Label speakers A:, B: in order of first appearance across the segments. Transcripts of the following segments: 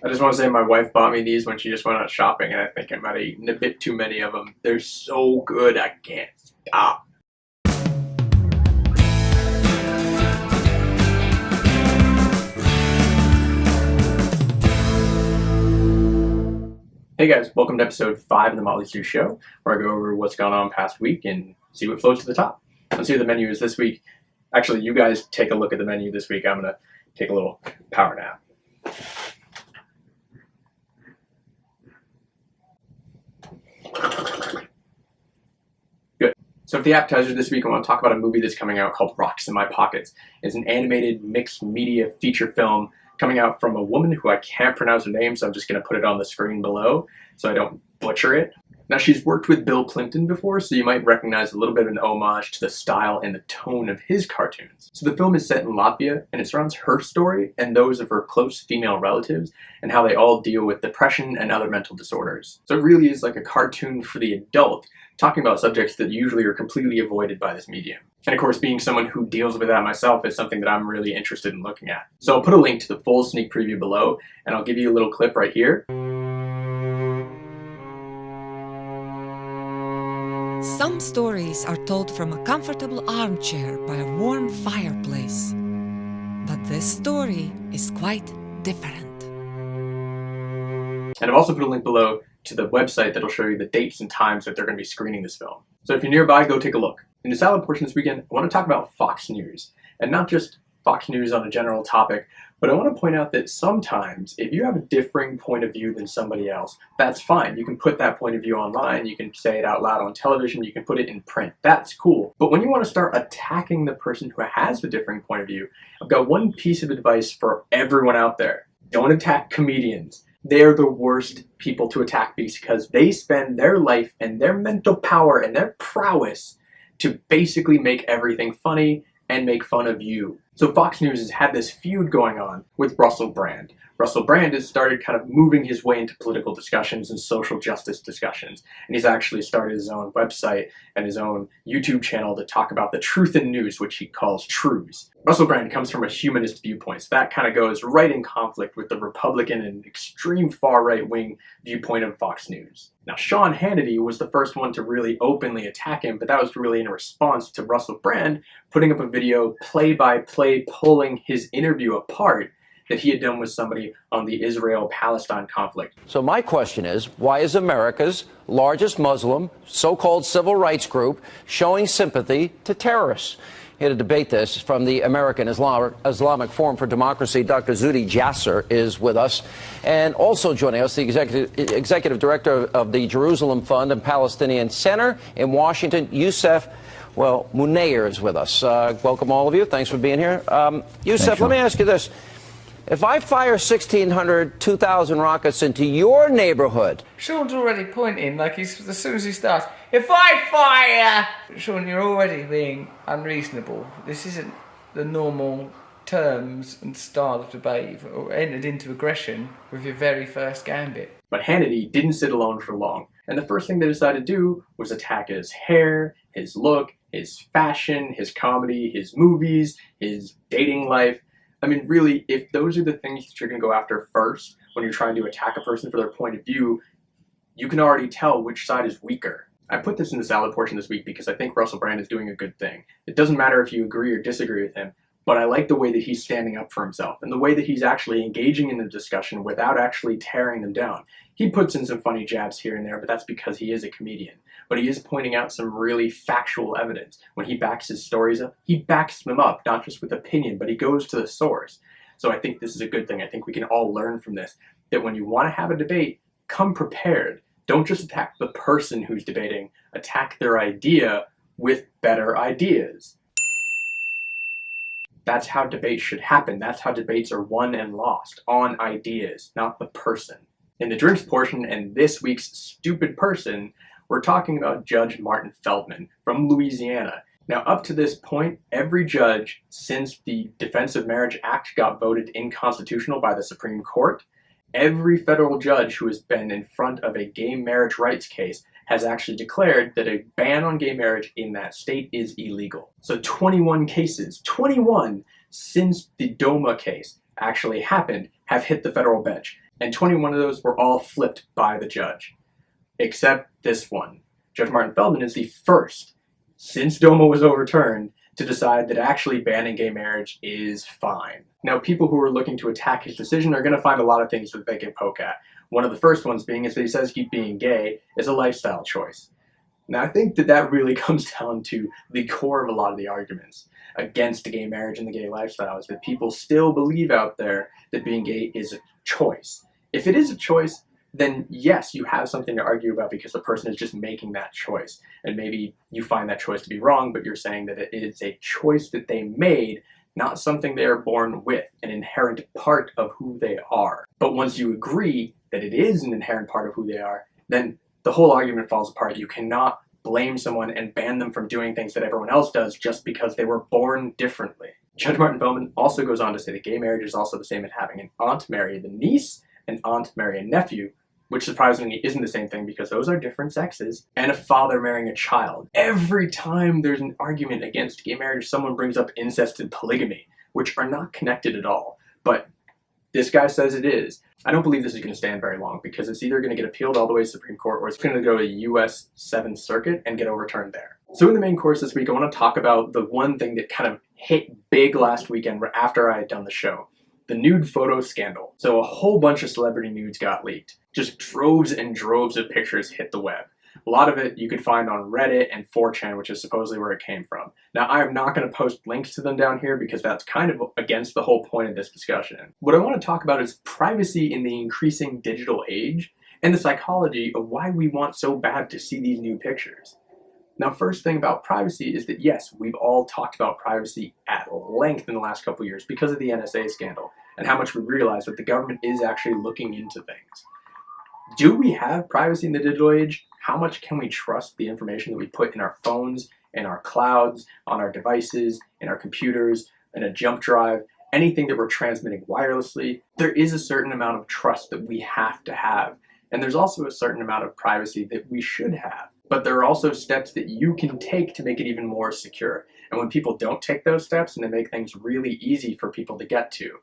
A: I just want to say my wife bought me these when she just went out shopping, and I think I might have eaten a bit too many of them. They're so good, I can't stop. Hey guys, welcome to episode 5 of the Motley Stew Show, where I go over what's gone on past week and see what floats to the top. Let's see what the menu is this week. Actually, you guys take a look at the menu this week. I'm going to take a little power nap. Good. So for the appetizer this week, I want to talk about a movie that's coming out called Rocks in My Pockets. It's an animated mixed media feature film coming out from a woman who I can't pronounce her name, so I'm just going to put it on the screen below so I don't butcher it. Now, she's worked with Bill Clinton before, so you might recognize a little bit of an homage to the style and the tone of his cartoons. So the film is set in Latvia, and it surrounds her story and those of her close female relatives and how they all deal with depression and other mental disorders. So it really is like a cartoon for the adult, talking about subjects that usually are completely avoided by this medium. And of course, being someone who deals with that myself is something that I'm really interested in looking at. So I'll put a link to the full sneak preview below, and I'll give you a little clip right here.
B: Some stories are told from a comfortable armchair by a warm fireplace. But this story is quite different.
A: And I've also put a link below to the website that'll show you the dates and times that they're going to be screening this film. So if you're nearby, go take a look. In the salad portion this weekend, I want to talk about Fox News. And not just Fox News on a general topic, but I want to point out that sometimes if you have a differing point of view than somebody else, that's fine. You can put that point of view online, you can say it out loud on television, you can put it in print. That's cool. But when you want to start attacking the person who has the differing point of view, I've got one piece of advice for everyone out there. Don't attack comedians. They're the worst people to attack because they spend their life and their mental power and their prowess to basically make everything funny and make fun of you. So Fox News has had this feud going on with Russell Brand. Russell Brand has started kind of moving his way into political discussions and social justice discussions. And he's actually started his own website and his own YouTube channel to talk about the truth in news, which he calls Truths. Russell Brand comes from a humanist viewpoint, so that kind of goes right in conflict with the Republican and extreme far right-wing viewpoint of Fox News. Now, Sean Hannity was the first one to really openly attack him, but that was really in response to Russell Brand putting up a video play-by-play pulling his interview apart that he had done with somebody on the Israel-Palestine conflict.
C: So my question is, why is America's largest Muslim, so-called civil rights group showing sympathy to terrorists? Here to debate this from the American Islamic Forum for Democracy, Dr. Zuhdi Jasser is with us. And also joining us, the executive director of the Jerusalem Fund and Palestinian Center in Washington, Youssef, Munayyer is with us. Welcome all of you. Thanks for being here. Youssef, let me ask you this. If I fire 1,600, 2,000 rockets into your neighborhood...
D: Sean's already pointing, like as soon as he starts, if I fire... Sean, you're already being unreasonable. This isn't the normal terms and style of debate. You've entered into aggression with your very first gambit.
A: But Hannity didn't sit alone for long. And the first thing they decided to do was attack his hair, his look, his fashion, his comedy, his movies, his dating life. I mean, really, if those are the things that you're going to go after first when you're trying to attack a person for their point of view, you can already tell which side is weaker. I put this in the salad portion this week because I think Russell Brand is doing a good thing. It doesn't matter if you agree or disagree with him, but I like the way that he's standing up for himself and the way that he's actually engaging in the discussion without actually tearing them down. He puts in some funny jabs here and there, but that's because he is a comedian. But he is pointing out some really factual evidence. When he backs his stories up, he backs them up, not just with opinion, but he goes to the source. So I think this is a good thing. I think we can all learn from this, that when you want to have a debate, come prepared. Don't just attack the person who's debating, attack their idea with better ideas. That's how debates should happen. That's how debates are won and lost, on ideas, not the person. In the drinks portion and this week's stupid person, we're talking about Judge Martin Feldman from Louisiana. Now, up to this point, every judge since the Defense of Marriage Act got voted inconstitutional by the Supreme Court, every federal judge who has been in front of a gay marriage rights case has actually declared that a ban on gay marriage in that state is illegal. So 21 cases, 21 since the DOMA case actually happened, have hit the federal bench. and 21 of those were all flipped by the judge. Except this one. Judge Martin Feldman is the first, since DOMA was overturned, to decide that actually banning gay marriage is fine. Now, people who are looking to attack his decision are going to find a lot of things that they can poke at. One of the first ones being is that he says being gay is a lifestyle choice. Now, I think that really comes down to the core of a lot of the arguments against gay marriage and the gay lifestyle, is that people still believe out there that being gay is a choice. If it is a choice, then yes, you have something to argue about because the person is just making that choice. And maybe you find that choice to be wrong, but you're saying that it is a choice that they made, not something they are born with, an inherent part of who they are. But once you agree that it is an inherent part of who they are, then the whole argument falls apart. You cannot blame someone and ban them from doing things that everyone else does just because they were born differently. Judge Martin Feldman also goes on to say that gay marriage is also the same as having an aunt marry the niece, an aunt marry a nephew, which surprisingly isn't the same thing because those are different sexes, and a father marrying a child. Every time there's an argument against gay marriage, someone brings up incest and polygamy, which are not connected at all. But this guy says it is. I don't believe this is going to stand very long because it's either going to get appealed all the way to the Supreme Court or it's going to go to US 7th Circuit and get overturned there. So in the main course this week, I want to talk about the one thing that kind of hit big last weekend after I had done the show. The nude photo scandal. So a whole bunch of celebrity nudes got leaked. Just droves and droves of pictures hit the web. A lot of it you could find on Reddit and 4chan, which is supposedly where it came from. Now, I am not going to post links to them down here because that's kind of against the whole point of this discussion. What I want to talk about is privacy in the increasing digital age and the psychology of why we want so bad to see these new pictures. Now, first thing about privacy is that yes, we've all talked about privacy at length in the last couple of years because of the NSA scandal and how much we realize that the government is actually looking into things. Do we have privacy in the digital age? How much can we trust the information that we put in our phones, in our clouds, on our devices, in our computers, in a jump drive, anything that we're transmitting wirelessly? There is a certain amount of trust that we have to have, and there's also a certain amount of privacy that we should have. But there are also steps that you can take to make it even more secure. And when people don't take those steps and they make things really easy for people to get to,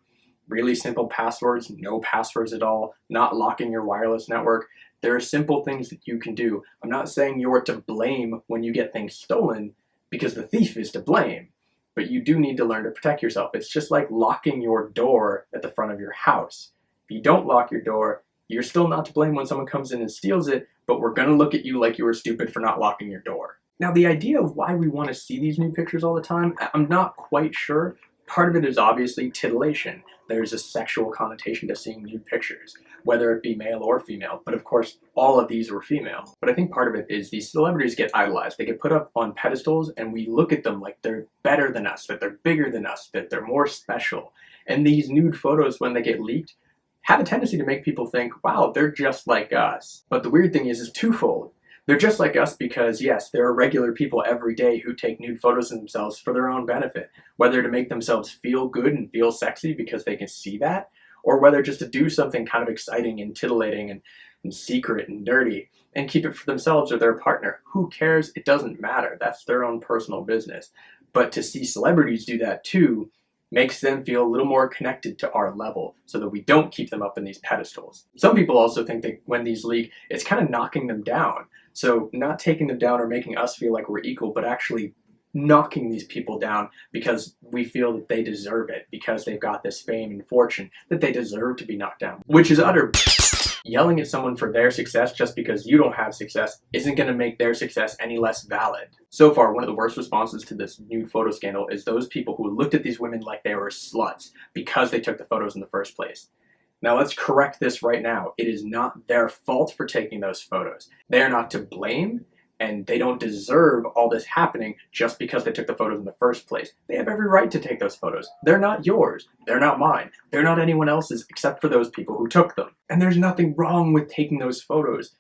A: really simple passwords, no passwords at all, not locking your wireless network, there are simple things that you can do. I'm not saying you're to blame when you get things stolen because the thief is to blame, but you do need to learn to protect yourself. It's just like locking your door at the front of your house. If you don't lock your door, you're still not to blame when someone comes in and steals it, but we're going to look at you like you were stupid for not locking your door. Now, the idea of why we want to see these new pictures all the time, I'm not quite sure. Part of it is obviously titillation. There's a sexual connotation to seeing nude pictures, whether it be male or female, but of course all of these were female. But I think part of it is these celebrities get idolized. They get put up on pedestals and we look at them like they're better than us, that they're bigger than us, that they're more special. And these nude photos, when they get leaked, have a tendency to make people think, wow, they're just like us. But the weird thing is twofold. They're just like us because, yes, there are regular people every day who take nude photos of themselves for their own benefit, whether to make themselves feel good and feel sexy because they can see that, or whether just to do something kind of exciting and titillating and secret and dirty and keep it for themselves or their partner. Who cares? It doesn't matter. That's their own personal business. But to see celebrities do that too makes them feel a little more connected to our level so that we don't keep them up in these pedestals. Some people also think that when these leak, it's kind of knocking them down. So not taking them down or making us feel like we're equal, but actually knocking these people down because we feel that they deserve it, because they've got this fame and fortune, that they deserve to be knocked down, which is utter. Yelling at someone for their success just because you don't have success isn't going to make their success any less valid. So far, one of the worst responses to this nude photo scandal is those people who looked at these women like they were sluts because they took the photos in the first place. Now let's correct this right now. It is not their fault for taking those photos. They are not to blame, and they don't deserve all this happening just because they took the photos in the first place. They have every right to take those photos. They're not yours. They're not mine. They're not anyone else's except for those people who took them. And there's nothing wrong with taking those photos.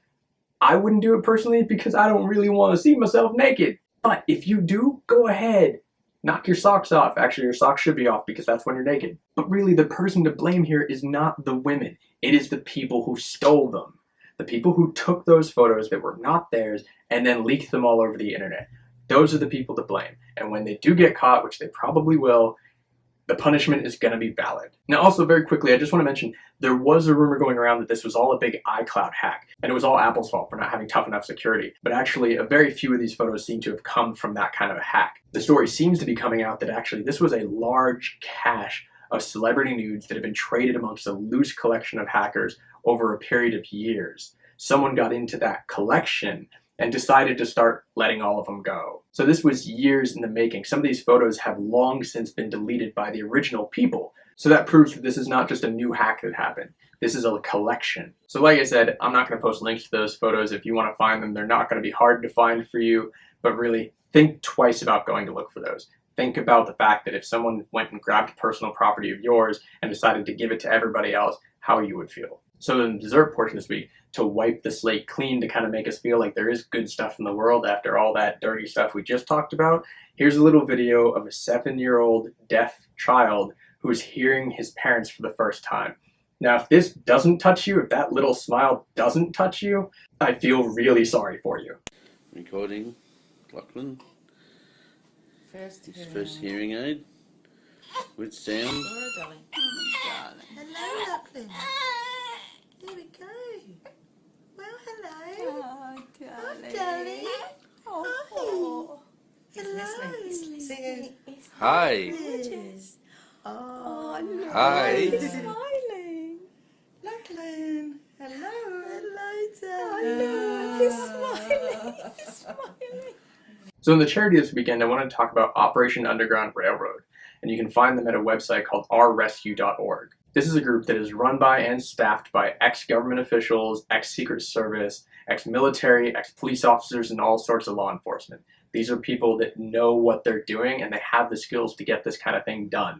A: I wouldn't do it personally because I don't really want to see myself naked. But if you do, go ahead. Knock your socks off. Actually, your socks should be off because that's when you're naked. But really, the person to blame here is not the women. It is the people who stole them. The people who took those photos that were not theirs and then leaked them all over the internet. Those are the people to blame. And when they do get caught, which they probably will, the punishment is going to be valid. Now also very quickly, I just want to mention there was a rumor going around that this was all a big iCloud hack and it was all Apple's fault for not having tough enough security. But actually a very few of these photos seem to have come from that kind of a hack. The story seems to be coming out that actually this was a large cache of celebrity nudes that have been traded amongst a loose collection of hackers over a period of years. Someone got into that collection and decided to start letting all of them go. So this was years in the making. Some of these photos have long since been deleted by the original people. So that proves that this is not just a new hack that happened. This is a collection. So like I said, I'm not going to post links to those photos. If you want to find them, they're not going to be hard to find for you, but really think twice about going to look for those. Think about the fact that if someone went and grabbed personal property of yours and decided to give it to everybody else, how you would feel. So in the dessert portion this week, to wipe the slate clean, to kind of make us feel like there is good stuff in the world after all that dirty stuff we just talked about, here's a little video of a 7-year-old deaf child who is hearing his parents for the first time. Now, if this doesn't touch you, if that little smile doesn't touch you, I feel really sorry for you.
E: Recording, Lachlan. His first hearing aid with sound.
F: Hello, darling. Hello, Lachlan. There we go. Well, hello.
G: Oh, darling.
F: Oh, darling.
G: Oh.
F: Hi. Hello.
G: Say
E: Hi.
F: Gorgeous.
G: Oh, look.
E: Hi.
G: He's smiling.
F: Lachlan. Hello. Hello,
G: Oh,
F: darling.
G: look. He's smiling. He's smiling.
A: So in the charity this weekend, I wanted to talk about Operation Underground Railroad, and you can find them at a website called ourrescue.org. This is a group that is run by and staffed by ex-government officials, ex-Secret Service, ex-military, ex-police officers, and all sorts of law enforcement. These are people that know what they're doing and they have the skills to get this kind of thing done.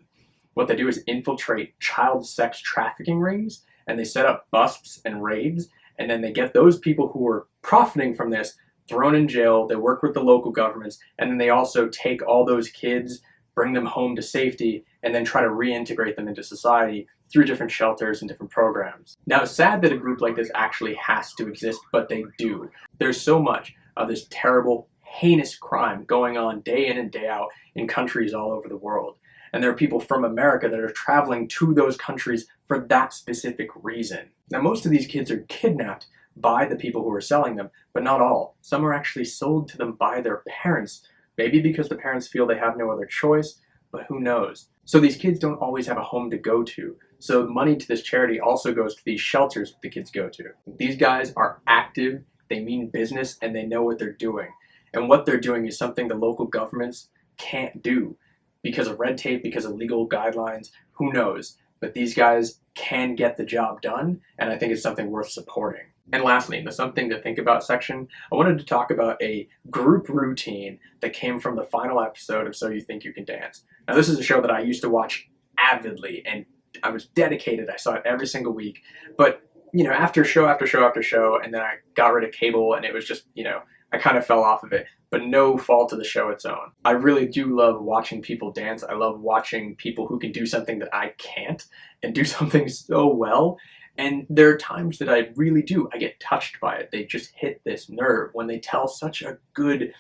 A: What they do is infiltrate child sex trafficking rings, and they set up busts and raids, and then they get those people who are profiting from this thrown in jail. They work with the local governments, and then they also take all those kids, bring them home to safety, and then try to reintegrate them into society through different shelters and different programs. Now, it's sad that a group like this actually has to exist, but they do. There's so much of this terrible, heinous crime going on day in and day out in countries all over the world. And there are people from America that are traveling to those countries for that specific reason. Now, most of these kids are kidnapped by the people who are selling them, but not all. Some are actually sold to them by their parents, maybe because the parents feel they have no other choice, but who knows. So these kids don't always have a home to go to. So money to this charity also goes to these shelters that the kids go to. These guys are active, they mean business, and they know what they're doing. And what they're doing is something the local governments can't do because of red tape, because of legal guidelines, who knows. But these guys can get the job done, and I think it's something worth supporting. And lastly, in the something to think about section, I wanted to talk about a group routine that came from the final episode of So You Think You Can Dance. Now, this is a show that I used to watch avidly, and I was dedicated. I saw it every single week. But, you know, after show after show after show, and then I got rid of cable, and it was just, you know, I kind of fell off of it. But no fault of the show its own. I really do love watching people dance. I love watching people who can do something that I can't, and do something so well. And there are times that I really do. I get touched by it. They just hit this nerve. When they tell such a good,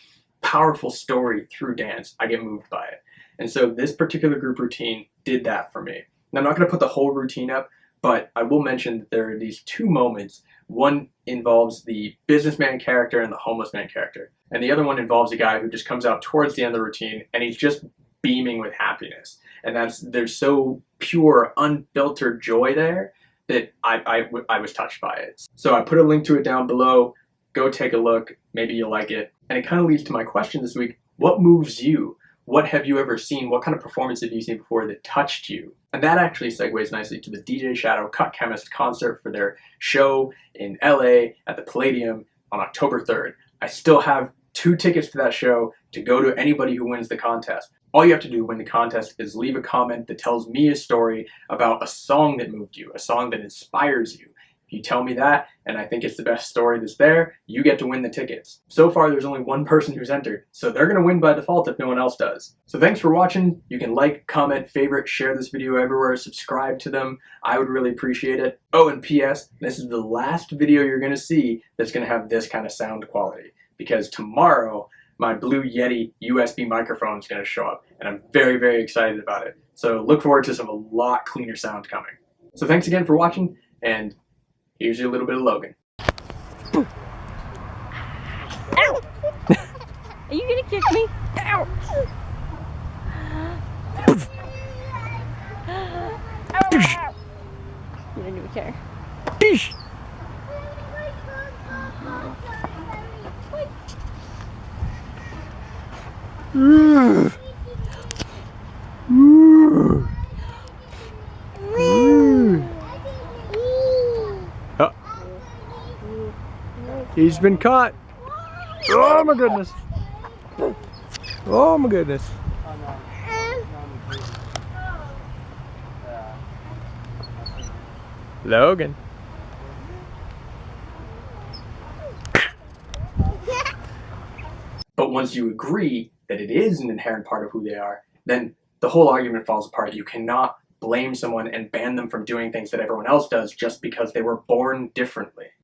A: powerful story through dance, I get moved by it. And so this particular group routine did that for me. And I'm not going to put the whole routine up, but I will mention that there are these two moments. One involves the businessman character and the homeless man character. And the other one involves a guy who just comes out towards the end of the routine and he's just beaming with happiness. And there's so pure, unfiltered joy there that I was touched by it. So I put a link to it down below. Go take a look. Maybe you'll like it. And it kind of leads to my question this week. What moves you? What have you ever seen? What kind of performance have you seen before that touched you? And that actually segues nicely to the DJ Shadow Cut Chemist concert for their show in LA at the Palladium on October 3rd. I still have 2 tickets to that show to go to anybody who wins the contest. All you have to do to win the contest is leave a comment that tells me a story about a song that moved you, a song that inspires you. If you tell me that, and I think it's the best story that's there, you get to win the tickets. So far, there's only 1 person who's entered, so they're going to win by default if no one else does. So thanks for watching. You can like, comment, favorite, share this video everywhere, subscribe to them. I would really appreciate it. Oh, and P.S., this is the last video you're going to see that's going to have this kind of sound quality, because tomorrow my Blue Yeti USB microphone is going to show up, and I'm very, very excited about it. So look forward to a lot cleaner sound coming. So thanks again for watching, and here's your little bit of Logan.
H: Ow! Are you gonna kick me? Ow! Ow! You don't even care.
A: Oh. He's been caught. Oh my goodness. Oh my goodness. Logan. But once you agree that it is an inherent part of who they are, then the whole argument falls apart. You cannot blame someone and ban them from doing things that everyone else does just because they were born differently.